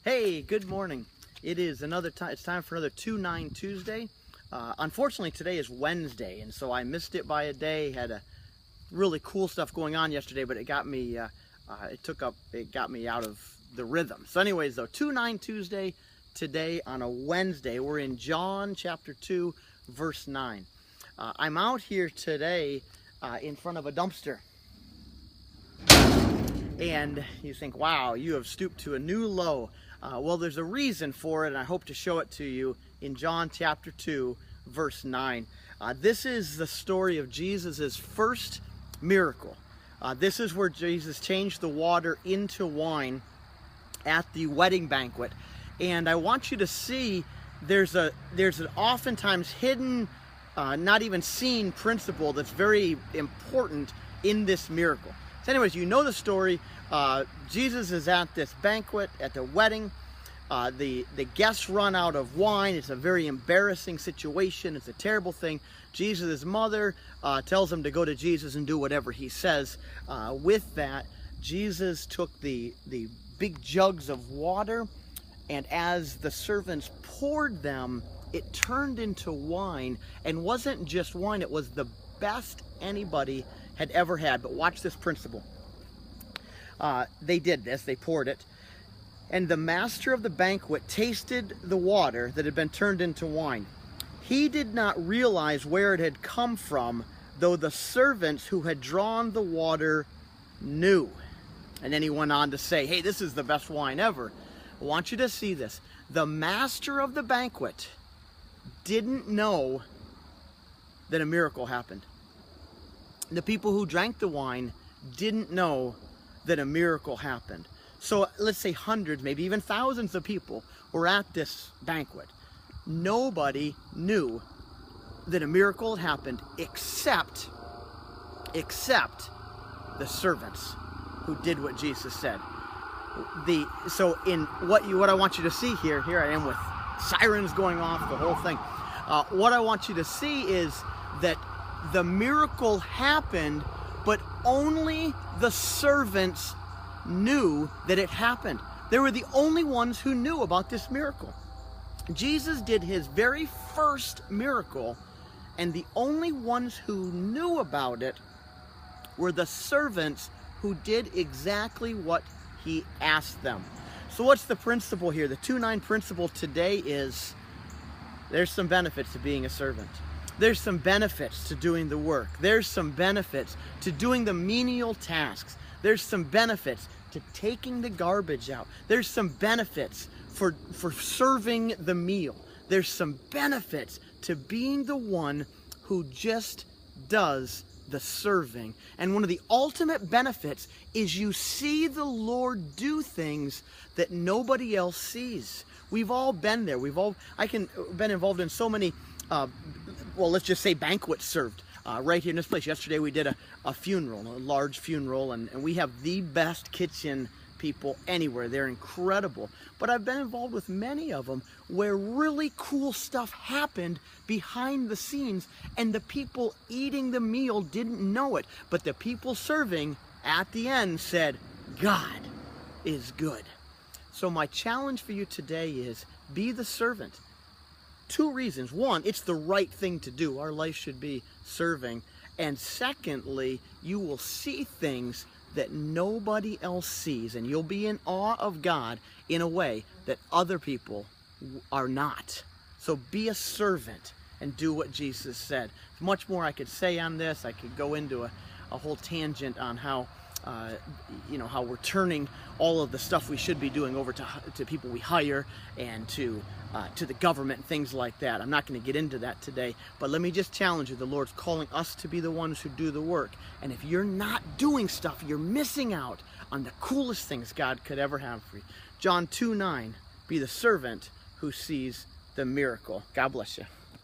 Hey, good morning. It is another time. It's time for another 2-9 Tuesday. Unfortunately, today is Wednesday, and so I missed it by a day. Had a really cool stuff going on yesterday, but it got me. It got me out of the rhythm. So, anyways, though, 2-9 Tuesday today on a Wednesday. We're in John chapter 2, verse 9. I'm out here today in front of a dumpster. And you think, wow, you have stooped to a new low. Well, there's a reason for it, and I hope to show it to you in John chapter 2, verse 9. This is the story of Jesus' first miracle. This is where Jesus changed the water into wine at the wedding banquet. And I want you to see there's an oftentimes hidden, not even seen principle that's very important in this miracle. So anyways, you know the story. Jesus is at this banquet, at the wedding. The guests run out of wine. It's a very embarrassing situation. It's a terrible thing. Jesus' mother tells him to go to Jesus and do whatever he says. With that, Jesus took the big jugs of water, and as the servants poured them, it turned into wine, and wasn't just wine, it was the best anybody had ever had. But watch this principle. They did this, they poured it, and the master of the banquet tasted the water that had been turned into wine. He did not realize where it had come from, though the servants who had drawn the water knew. And then he went on to say, hey, this is the best wine ever. I want you to see this. The master of the banquet didn't know that a miracle happened. The people who drank the wine didn't know that a miracle happened. So let's say hundreds, maybe even thousands of people were at this banquet. Nobody knew that a miracle had happened except the servants who did what Jesus said. So in what I want you to see here I am with sirens going off, the whole thing. What I want you to see is that the miracle happened, but only the servants knew that it happened. They were the only ones who knew about this miracle. Jesus did his very first miracle, and the only ones who knew about it were the servants who did exactly what he asked them. So what's the principle here? The 2-9 principle today is there's some benefits to being a servant. There's some benefits to doing the work. There's some benefits to doing the menial tasks. There's some benefits to taking the garbage out. There's some benefits for serving the meal. There's some benefits to being the one who just does the serving. And one of the ultimate benefits is you see the Lord do things that nobody else sees. We've all been there. Been involved in so many well, let's just say banquets served right here in this place. Yesterday we did a funeral, a large funeral, and we have the best kitchen people anywhere. They're incredible. But I've been involved with many of them where really cool stuff happened behind the scenes, and the people eating the meal didn't know it. But the people serving at the end said, God is good. So my challenge for you today is be the servant. 2 reasons. One, it's the right thing to do. Our life should be serving. And secondly, you will see things that nobody else sees, and you'll be in awe of God in a way that other people are not. So be a servant and do what Jesus said. There's much more I could say on this. I could go into a whole tangent on how how we're turning all of the stuff we should be doing over to people we hire and to the government and things like that. I'm not going to get into that today, but let me just challenge you. The Lord's calling us to be the ones who do the work. And if you're not doing stuff, you're missing out on the coolest things God could ever have for you. John 2:9, be the servant who sees the miracle. God bless you.